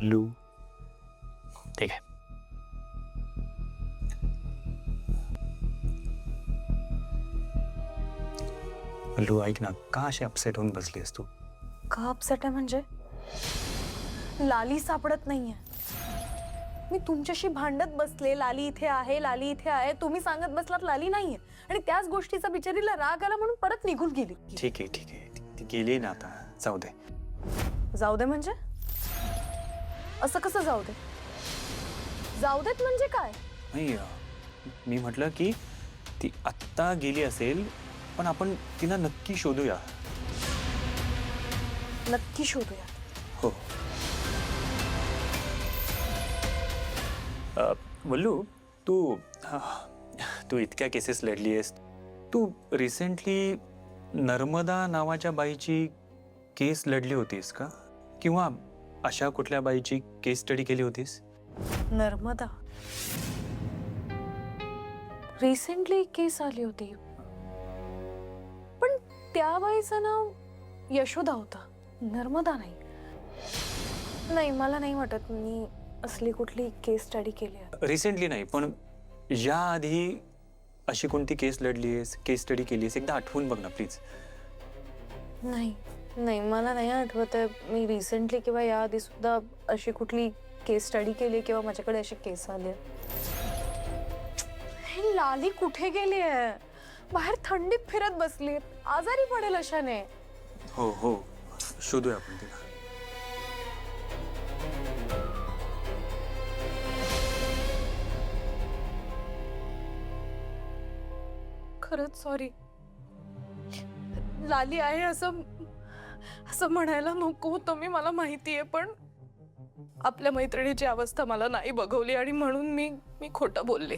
वल्लू, ठीक आहे. वल्लू ऐक ना, का अशी अपसेट होऊन बसलीस तू? का अपसेट आहे म्हणजे? लाली सापडत नाहीये. मी तुमच्याशी भांडत बसले, लाली इथे आहे, लाली इथे आहे, तुम्ही सांगत बसलात लाली नाहीये, आणि त्याच गोष्टीचा बिचारीला राग आला म्हणून परत निघून गेली. ठीक आहे, ती गेली ना आता, जाऊ दे. जाऊ दे म्हणजे? असं कसं जाऊ दे? जाऊ देत म्हणजे काय? नाही, मी म्हटलं की ती आत्ता गेली असेल, पण आपण तिला नक्की शोधूया. नक्की शोधूया. हो. वल्लू, तू इतक्या केसेस लढली आहेस. तू रिसेंटली नर्मदा नावाच्या बाईची केस लढली होतीस का? किंवा अशा कुठल्या बाईची केस स्टडी केली होतीस? नर्मदा रिसेंटली केस आली होती, पण त्या बाईचं नाव यशोदा होता, नर्मदा नाही. नाही, मला नाही वाटत मी असली कुठली केस स्टडी केली आहे. रिसेंटली नाही, पण याआधी अशी कोणती केस लढली आहेस, केस स्टडी केली आहेस? एकदा आठवून बघ ना प्लीज. नाही नाही, मला नाही आठवत आहे मी रिसेंटली किंवा याआधी सुद्धा अशी कुठली केस स्टडी केली किंवा माझ्याकडे अशी केस आली. हे लाली कुठे गेली आहे? बाहेर थंडीत फिरत बसली, आजारी पडेल अशाने. हो, शोधूया आपण तिला. खरंच सॉरी. लाली आहे असं म्हणायला नको होतं मी, मला माहिती आहे, पण आपल्या मैत्रिणीची अवस्था मला नाही बघवली आणि म्हणून मी खोटं बोलले.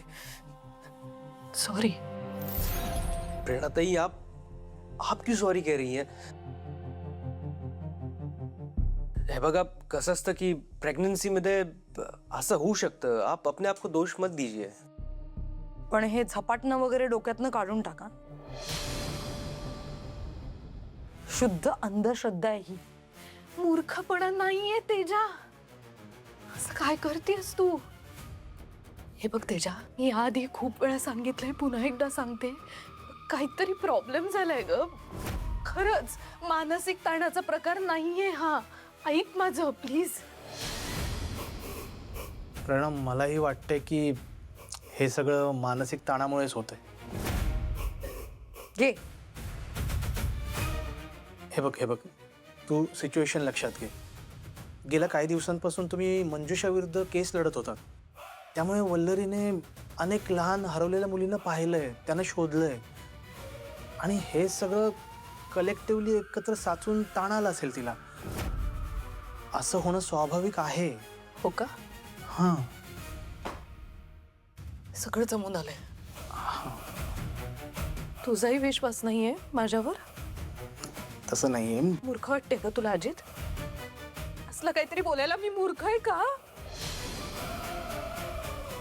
सॉरी. प्रेरणा ताई, आप क्यों सॉरी कह रही हैं? हे बघा, कसं असतं की प्रेग्नन्सीमध्ये असं होऊ शकतं. आप अपने आप को दोष मत दीजिए. पण हे झपाटणं वगैरे डोक्यातनं काढून टाका. शुद्ध अंधश्रद्धा आहे ही, मूर्खपणा नाहीये तेजा. असं काय करतेस तू? हे बघ तेजा, मी आधी खूप वेळा सांगितलंय, पुन्हा एकदा सांगते, काहीतरी प्रॉब्लेम झालाय ग. खरंच मानसिक ताणाचा प्रकार नाहीये हा. ऐक माझं प्लीज. प्रेरणा, मलाही वाटतंय की हे सगळं मानसिक ताणामुळेच होतंय. घे. हे बघ, तू सिच्युएशन लक्षात घे. गेल्या काही दिवसांपासून तुम्ही मंजुषा विरुद्ध केस लढत होतात. त्यामुळे वल्लरीने अनेक लहान हरवलेल्या मुलींना पाहिलंय, त्यांना शोधलंय, आणि हे सगळं कलेक्टिव्हली एकत्र साचून ताण आला असेल तिला. असं होणं स्वाभाविक आहे. हो का? हां. सगळं जमून आलंय. तुझाही विश्वास नाहीये माझ्यावर? तसं नाहीये. मूर्ख वाटते का तुला अजित? असलं काहीतरी बोलायला मी मूर्ख आहे का?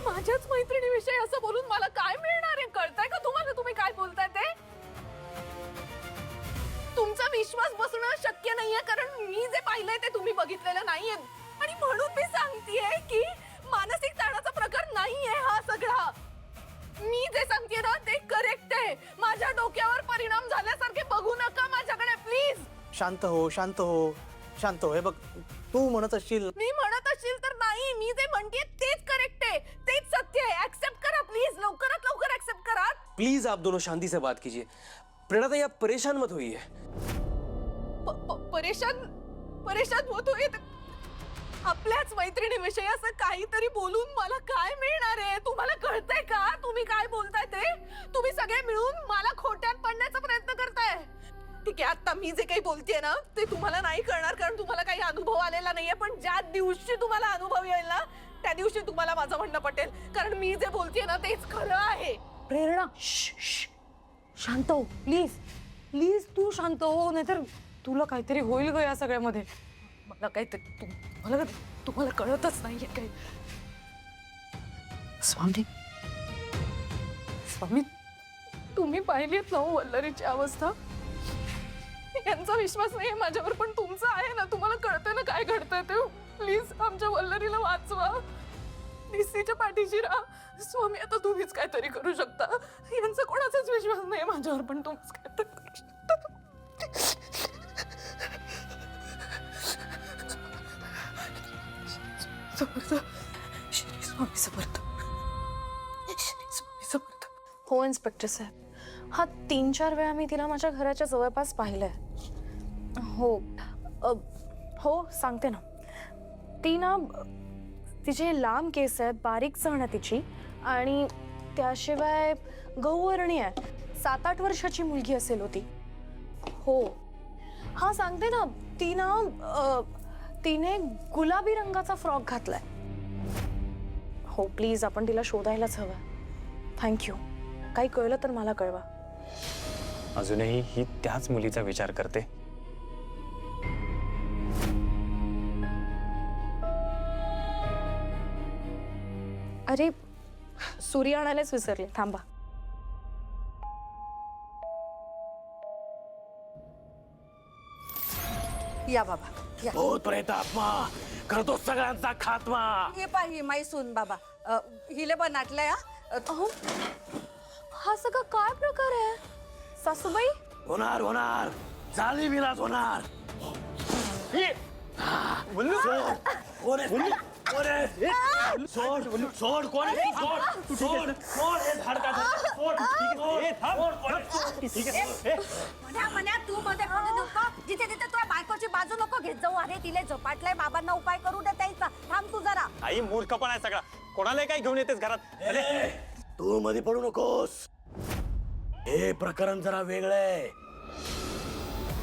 माझ्याच मैत्रिणीविषयी असं बोलून मला काय मिळणार आहे? कळतंय का तुम्हाला तुम्ही काय बोलताय ते? तुमचा विश्वास बसणं शक्य नाहीये, कारण मी जे पाहिलंय ते तुम्ही बघितलेलं नाहीये, आणि म्हणून मी सांगतेय की मानसिक ताणाचा प्रकार नाहीये हा सगळा. मी जे सांगतेय ना ते करेक्ट आहे. माझ्या डोक्यावर परिणाम झाल्यासारखे बघू नका माझ्याकडे प्लीज. शांत हो. हे बघ, तू म्हणत असशील. मी म्हणत असशील तर नाही, मी जे म्हणतेय तेच करेक्ट आहे, तेच सत्य आहे. ऍक्सेप्ट करा प्लीज, लवकरात लवकर ऍक्सेप्ट करा. प्लीज आप दोनों शांति से बात कीजिए. प्रेरणा ताई, आप परेशान मत होइए. परेशान होतोय? आपल्याच मैत्रिणीविषयी असं काहीतरी बोलून मला काय मिळणार आहे? तुम्हाला कळतंय का तुम्ही काय बोलताय ते? तुम्ही सगळे मिळून मला खोट्यात पडण्याचा प्रयत्न करताय. ठीक आहे, आता मी जे काही बोलतेय ना ते तुम्हाला नाही कळणार, कारण तुम्हाला काही अनुभव आलेला नाहीये, पण ज्या दिवशी तुम्हाला अनुभव येईल ना त्या दिवशी तुम्हाला माझं म्हणणं पटेल, कारण मी जे बोलतेय ना तेच खरं आहे. प्रेरणा, शांत हो प्लीज. तू शांत हो, नाहीतर तुला काहीतरी होईल ग या सगळ्यामध्ये. मला काहीतरी तुम्हाला कळतच नाहीये काही. स्वामी, तुम्ही पाहिलीत ना वल्लरीची अवस्था? यांचा विश्वास नाहीये माझ्यावर, पण तुमचा आहे ना. तुम्हाला कळतंय ना काय घडतंय ते? प्लीज आमच्या वल्लरीला वाचवा. डीसीच्या पाठीशी राहा. स्वामी आता तुम्हीच काहीतरी करू शकता. यांचा कोणाचाच विश्वास नाही माझ्यावर, पण तुम्हीच काहीतरी करू शकता. समर्थ, श्री स्वामी समर्थ, श्री स्वामी समर्थ. हो इन्स्पेक्टर साहेब, हा 3-4 वेळा मी तिला माझ्या घराच्या जवळपास पाहिलंय. हो हो सांगते ना. ती ना, तिचे लांब केस आहेत, बारीक चण आहे तिची, आणि त्याशिवाय गौवर्णी आहे. 7-8 वर्षाची मुलगी असेल होती. हो हा सांगते ना, ती ना तिने गुलाबी रंगाचा फ्रॉक घातलाय. हो प्लीज आपण तिला शोधायलाच हवं. थँक्यू. काही कळलं तर मला कळवा. अजूनही ही त्याच मुलीचा विचार करते. अरे सूर्य आणायलाच विसरले, थांबा. या बाबा या. भूत प्रेत आत्मा करतो सगळ्यांचा खात्मा. हे पाही माई सून बाबा, हिले पण नाटलंय हा. अहो हा सगळा काय प्रकार आहे सासूबाई? होणार होणार, झाली विलास होणार. कोण आहे? कोण आहे? सोड सोड, कोण आहे? सोड सोड सोड, हे झाड का झाड? सोड, सोड, कोण आहे? म्हण्या तू मध्ये पडू नको. जिथे तिथे तुझ्या बायकोची बाजू नको घेत जाऊ. अरे तिले झोपाटलाय, बाबांना उपाय करू दे त्याचा. थांब तू जरा. आई मूर्खपणा आहे सगळा. कोणाला काय घेऊन येतेस घरात? ए, तू मध्ये पडू नकोस. हे प्रकरण जरा वेगळं आहे.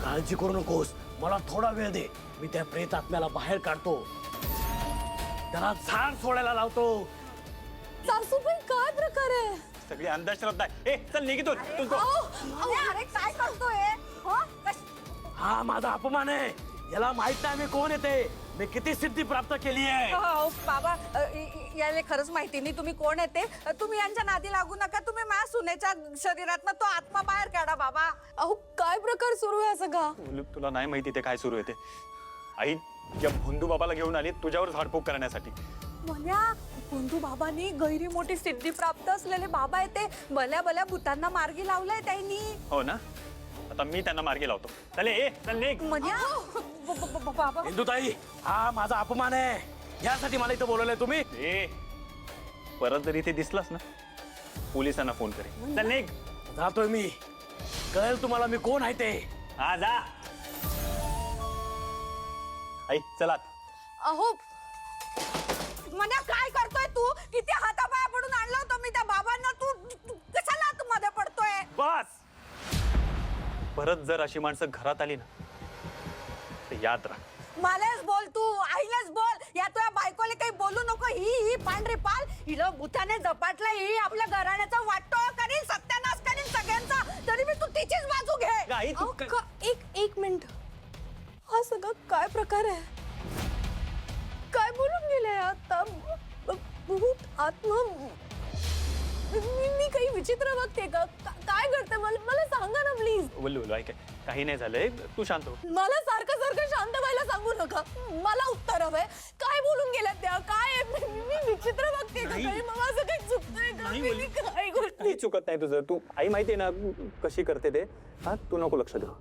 काळजी करू नकोस. मला थोडा वेळ दे. मी त्या प्रेत आत्म्याला बाहेर काढतो, त्याला झाड सोडायला लावतो. सासूबाई काय प्रकार आहे? सगळी अंधश्रद्धा आहे. ए चल निघितून. अरे काय करतोय हो? हा माझा अपमान आहे. याला माहित नाही मी कोण येते, मी किती सिद्धी प्राप्त केली आहे. हो बाबा, याला खरंच माहिती नाही तुम्ही कोण येते. तुम्ही यांच्या नादी लागू नका. तुम्ही माझ्या सुनेच्या शरीरातनं तो आत्मा बाहेर काढा बाबा. अहो काय प्रकार सुरू आहे सगळा? तुला नाही माहिती ते काय सुरू आहे ते. आई या भोंदू बाबाला घेऊन आली तुझ्यावर झाडफूक करण्यासाठी. म्हण्या कुंदू बाबांनी गैरी मोठी सिद्धी प्राप्त असलेले बाबा येते. भल्या भल्या भूतांना मार्गी लावलंय त्यांनी. हो ना, आता मी त्यांना मार्गी लावतो. चल ए चल निघ. म्हण्या बाबा इंदुताई, हा माझा अपमान आहे. यासाठी मला इथं बोलवलंय तुम्ही. ए परत जर इथे दिसलास ना, पोलिसांना फोन करेन. चल निघ. जातोय मी. कळेल तुम्हाला मी कोण आहे ते. हा जा. आई चलात. अहो म्हण्या काय करतोय तू? किती हातापाया पडून आणलं होतं मी त्या बाबांना. तू कशाला तू मध्ये पडतोय? बस. परत जर अशी माणसं घरात आली ना, तर याद राख. मलाच बोल तू, आईलाच बोल. या तुझ्या बायकोला काही बोलू नको. ही पांढरी पाल हिला भूताने झपाटला. ही आपल्या घराण्याचा वाटतो करील, सत्यानाश करील सगळ्यांचा. तरी मी तू तिचीच बाजू घे. आई तू अहो, एक मिनिट. हा सगळा काय प्रकार आहे? काय बोलून गेले आता? भूत आत्मा? मी काही विचित्र बघते का? काय करते? मला सांगा ना प्लीज. बोलू ऐक, काही नाही झालंय, तू शांत हो. मला सारखं सारखं शांत व्हायला सांगू नका. मला उत्तर हवंय. काय बोलून गेल्या त्या? काय मी विचित्र बघते का? काही मला असं काही चुकतंय का? मी काय गोष्टी? काही चुकत नाही तुझं. तू आई माहितीये ना कशी करते ते. हा तू नको लक्ष देऊ.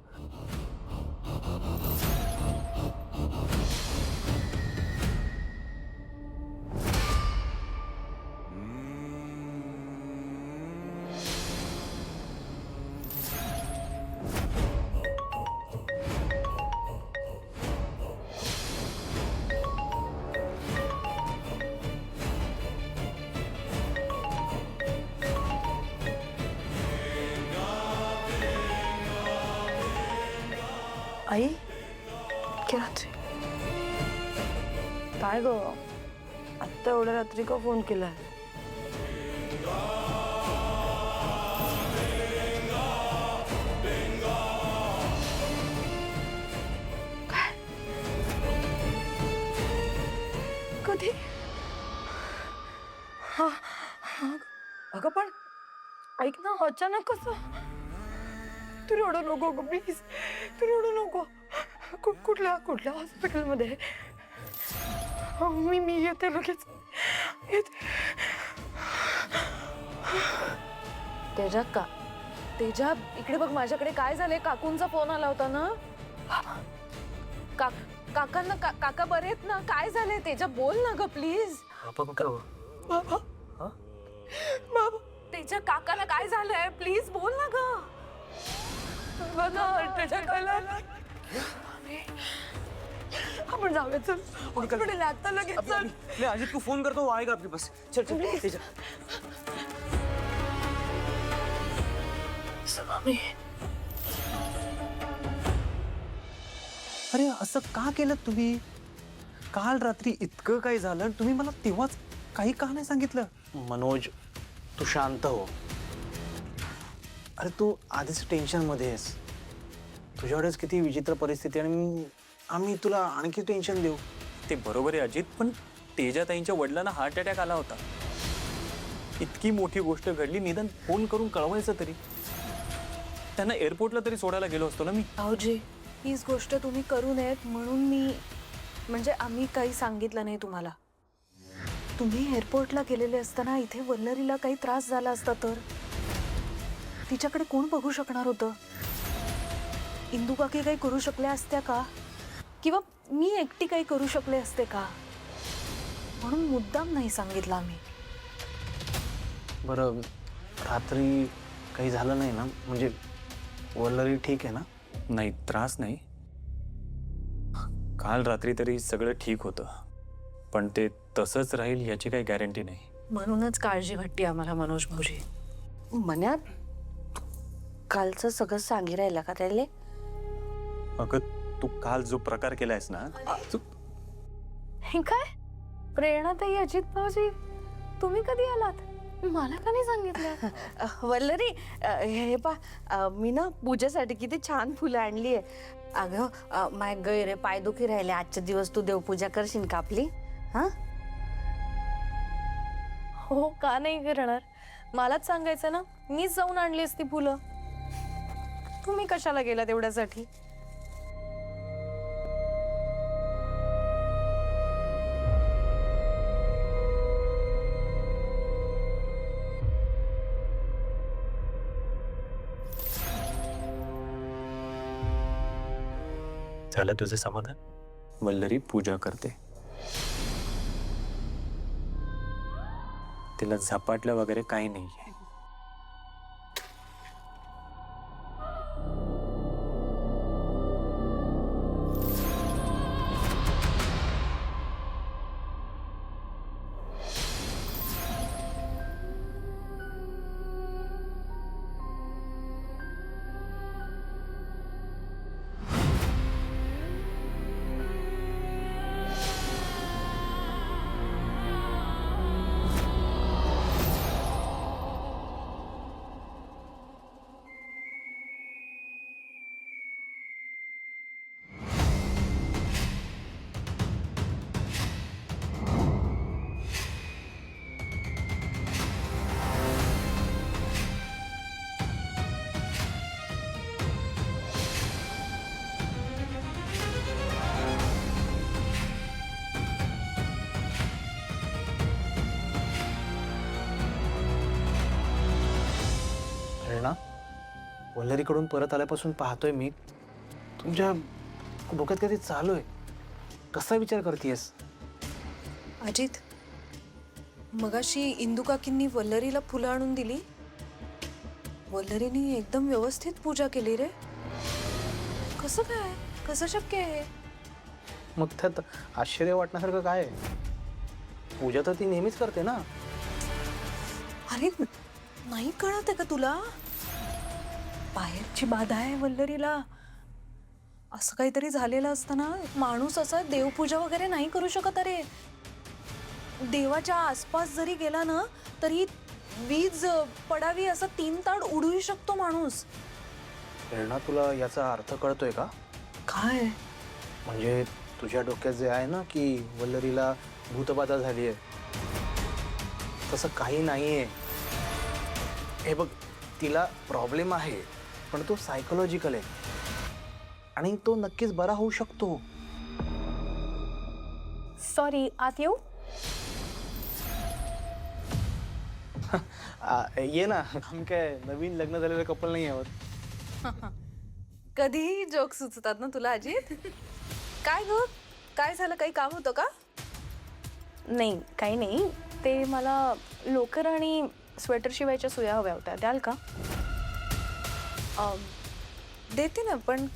आई इतक्या रात्री काय ग? आत्ता एवढ्या रात्री का फोन केलाय? काय? कधी? हा अगं पण ऐक ना, अचानक कसं? तू रडू नको ग प्लीज. तू रडू नको. कुठल्या हॉस्पिटलमध्ये? मी येते लगेच तेजा इकडे बघ माझ्याकडे काय झालंय. काकूंचा फोन आला होता ना. काकांना काका बरे आहेत ना. काय झालंय तेजा बोल ना ग प्लीज. बाबा तेजा काकाला काय झालंय प्लीज बोल ना ग. आपण जाऊया चल. हॉस्पिटल आता लगेच चल. मैं अजित को फोन करता हूँ, वो आएगा आपके पास. चल चल तेजा. अरे असं का केलं तुम्ही? काल रात्री इतकं काय झालं आणि तुम्ही मला तेव्हाच काही का नाही सांगितलं? मनोज, तू शांत हो. अरे तू आधीच टेन्शनमध्ये आहेस. तुझ्याकडेच किती विचित्र परिस्थिती आणि आम्ही तुला आणखी टेन्शन देऊ. ते बरोबर आहे अजित, पण तेजाताईंच्या वडिलांना हार्ट अटॅक आला होता. इतकी मोठी गोष्ट घडली, निदान फोन करून कळवायचं तरी. त्यांना एअरपोर्टला तरी सोडायला गेलो असतो ना मी. भाऊजी हीच गोष्ट तुम्ही करू नयेत म्हणून म्हणजे आम्ही काही सांगितलं नाही तुम्हाला. तुम्ही एअरपोर्टला गेलेले असताना इथे वल्लरीला काही त्रास झाला असता तर तिच्याकडे कोण बघू शकणार होतं? इंदू काकी काही करू शकल्या असत्या का? किंवा मी एकटी काही करू शकले असते का? म्हणून मुद्दाम नाही सांगितलं आम्ही. बरं, रात्री काही झालं नाही ना? म्हणजे वल्लरी ठीक आहे ना? नाही, त्रास नाही. काल रात्री तरी सगळं ठीक होतं, पण ते तसंच राहील याची काही गॅरंटी नाही. म्हणूनच काळजी वाटते आम्हाला मनोज भाऊजी. मन्यात कालचं सगळं सांगी राहिला का त्याले? अगं तू काल जो प्रकार केलायस ना, हे काय प्रेरणाताई, अजित भाऊजी तुम्ही कधी आलात? मला का नाही सांगितलं? वल्लरी हे पा मी ना पूजेसाठी किती छान फुलं आणली आहे. अगं माय गैरे पायदुखी राहिले. आजच्या दिवस तू देवपूजा करशील का आपली? हा हो, का नाही करणार? मलाच सांगायचं ना, मीच जाऊन आणली असती फुलं. तुम्ही कशाला गेला तेवढ्यासाठी? झालं तुझं समाधान? वल्लरी पूजा करते. तिला झपाटलं वगैरे काही नाहीये. प्रेरणा, वल्लरीकडून परत आल्यापासून पाहतोय मी तुमच्या डोक्यात काहीतरी चालू आहे. कसा विचार करतेयस? अजित, मगाशी इंदू काकींनी वल्लरीला फुलं आणून दिली. वल्लरीने एकदम व्यवस्थित पूजा केली रे. कसं काय? कसं शक्य आहे? मग त्यात आश्चर्य वाटण्यासारखं काय आहे? पूजा तर ती नेहमीच करते ना. अरे नाही कळत आहे का तुला? बाहेरची बाधा आहे वल्लरीला. असं काहीतरी झालेलं असताना माणूस असा देवपूजा वगैरे नाही करू शकत. अरे देवाच्या आसपास जरी गेला ना तरी वीज पडावी असं 3 ताड उडू शकतो माणूस. प्रेरणा, तुला याचा अर्थ कळतोय का? काय? म्हणजे तुझ्या डोक्यात जे आहे ना की वल्लरीला भूतबाधा झाली आहे, तसं काही नाहीये. हे बघ, तिला प्रॉब्लेम आहे पण तो सायकोलॉजिकल आहे आणि तो नक्कीच बरा होऊ शकतो. सॉरी, आत येऊ? ये ना, आम्ही काय नवीन लग्न झालेलं कपल नाही आहोत. कधीही जोक सुचतात ना तुला अजित. काय ग, काय झालं, काही काम होतं का? नाही, काही नाही. ते मला लोकर आणि स्वेटर शिवायच्या सुया हव्या होत्या, द्याल का? देते ना, पण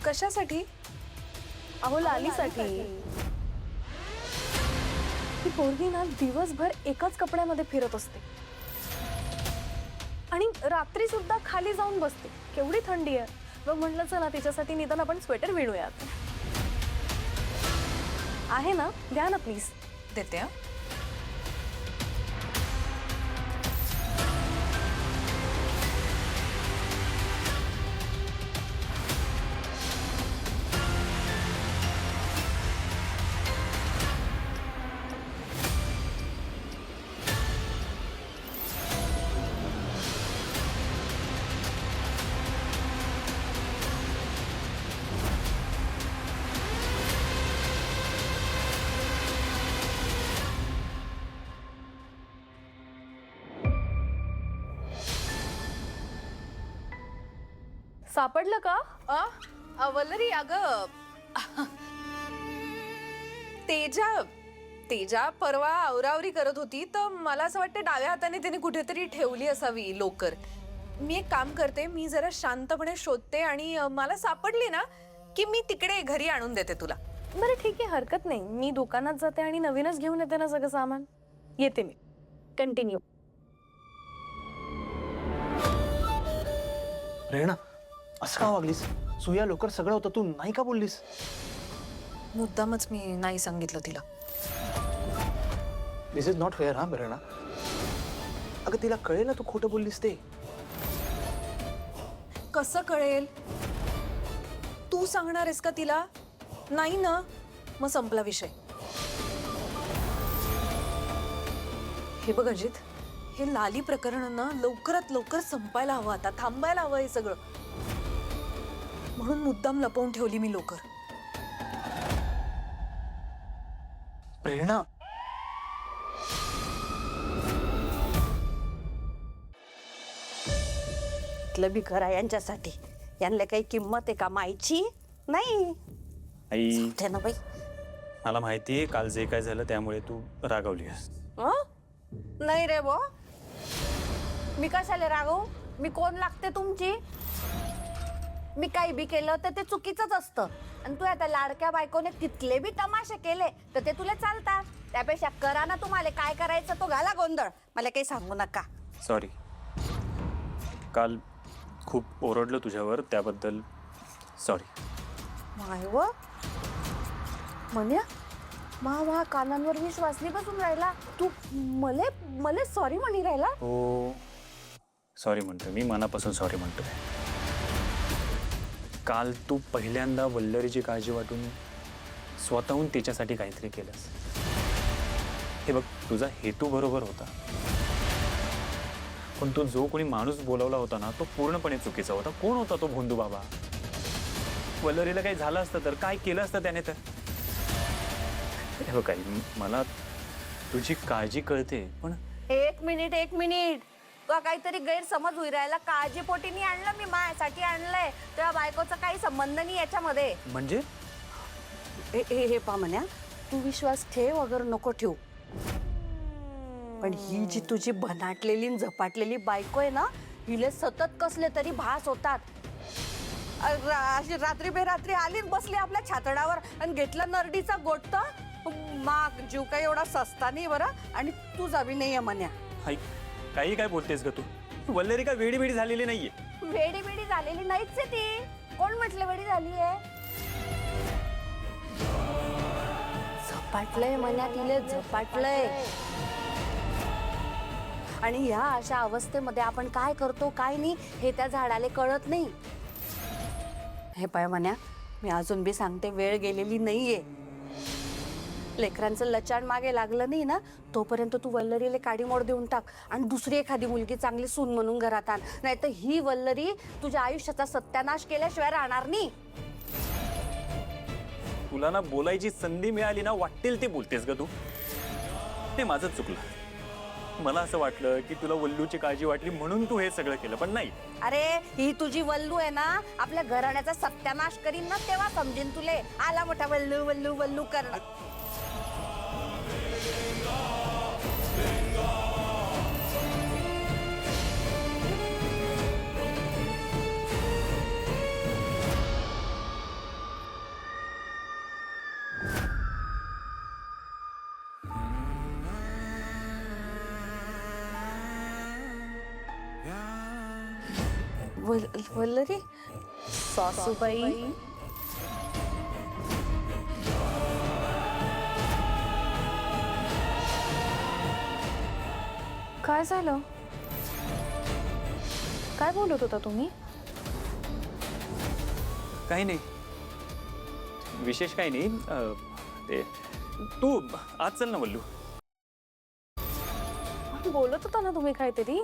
कशासाठी? अहो, लालीसाठी. ही पोरगी ना दिवसभर एकाच कपड्यामध्ये फिरत असते आणि रात्री सुद्धा खाली जाऊन बसते. केवढी थंडी आहे. मग म्हटलं चला तिच्यासाठी निदान आपण स्वेटर विणूयात. आहे ना, द्या ना प्लीज. देते. हा, सापडलं का? वल्लरी, अगं तेजा परवा आवरावरी करत होती, तर मला असं वाटतं डाव्या हाताने तिने कुठेतरी ठेवली असावी लोकर. मी एक काम करते, मी जरा शांतपणे शोधते आणि मला सापडली ना की मी तिकडे घरी आणून देते तुला. बरं ठीक आहे, हरकत नाही. मी दुकानात जाते आणि नवीनच घेऊन येते ना सगळं सामान. येते मी. कंटिन्यू. रेणा, असं का वागलीस? सुया लोकर सगळं होतं, तू नाही का बोललीस? मुद्दामच मी नाही सांगितलं तिला. दिस इज नॉट फेअर. हा रेणा, अगं तिला कळेल ना तू खोटं बोललीस ते. कसं कळेल? तू सांगणार आहेस का तिला? नाही ना, मग संपला विषय. हे बघ अजित, हे लाली प्रकरण ना लवकरात लवकर संपायला हवं, आता थांबायला हवं हे सगळं. म्हणून मुद्दाम लपवून ठेवली मी लोकर. प्रेरणा, इथलं बी घर आहे यांच्यासाठी. यांना काही किंमत आहे का मायची? नाही. आई, ते ना बाई. मला माहिती आहे काल जे काय झालं त्यामुळे तू रागावली आहेस. नाही रे बो, मी कशाला रागवू? मी कोण लागते तुमची? मी काही बी केलं तर ते चुकीचंच असतं. आणि तू आता लाडक्या बायकोने कितले बी तमाशे केले तर ते तुला चालतात. त्यापेक्षा करा ना, तुम्हाला काय करायचं तो घाला गोंधळ, मला काही सांगू नका. सॉरी, काल खूप ओरडलो तुझ्यावर, त्याबद्दल सॉरी. माय व म्हण्या, मा कानांवर विश्वास नाही बसून राहिला. तू मले सॉरी म्हणी राहिला? हो, सॉरी म्हणतोय मी, मनापासून सॉरी म्हणतोय. काल तू पहिल्यांदा वल्लरीची काळजी वाटून स्वतःहून तिच्यासाठी काहीतरी केलंस. हे बघ, तुझा हेतू बरोबर होता, पण तो जो कोणी माणूस बोलावला होता ना तो पूर्णपणे चुकीचा होता. कोण होता तो भोंदू बाबा? वल्लरीला काही झालं असतं तर काय केलं असतं त्याने? तर हे बघ काही, मला तुझी काळजी कळते, पण एक मिनिट तुला काहीतरी गैरसमज होई राहिला. काळजीपोटीने आणलं मी, माझ्यासाठी आणलंय. तुझ्या बायकोचा काही संबंध नाही याच्यामध्ये. म्हणजे हे पा म्हण्या, तू विश्वास ठेव अगर नको ठेवू, पण ही जी तुझी बनाटलेली न झपाटलेली बायको आहे ना, हिले सतत कसले तरी भास होतात. अशी रात्री बेरात्री आली न बसली आपल्या छातडावर आणि घेतला नरडीचा गोट्ट. माग जीव काही एवढा सस्ता नाही बरं. आणि तू जावी नाहीये म्हण्या. हाय, काही काय बोलतेस ग तू? वल्लरी काय वेडी वेडी झालेली नाहीये. वेडी झालेली नाहीच आहे ती. कोण म्हटलं वेडी झाली आहे? झपाटलंय म्हण्या, तिले झपाटलंय. आणि ह्या अशा अवस्थेमध्ये आपण काय करतो काय नाही हे त्या झाडाला कळत नाही. हे पाय म्हण्या, मी अजून बी सांगते, वेळ गेलेली नाहीये. लेकरांचं लचाण मागे लागलं नाही ना तोपर्यंत तू वल्लरीला काडीमोड देऊन टाक आणि दुसरी एखादी मुलगी चांगली सून म्हणून घरात आण. नाही तर ही वल्लरी तुझ्या आयुष्याचा सत्यानाश केल्याशिवाय राहणार नाही. तुला ना बोलायची संधी मिळाली ना वाटेल ते बोलतेस ग तू. ते माझंच चुकलं. मला असं वाटलं की तुला वल्लूची काळजी वाटली म्हणून तू हे सगळं केलं, पण नाही. अरे ही तुझी वल्लू आहे ना, आपल्या घराण्याचा सत्यानाश करीन ना तेव्हा समजेन तुले. आला मोठा वल्लू वल्लू वल्लू करणं. वल्लरी, सासूबाई, काय झालं? काय बोलत होता तुम्ही? काही नाही, विशेष काही नाही. ते तू आज चल ना वल्लू. बोलत होता ना तुम्ही काहीतरी.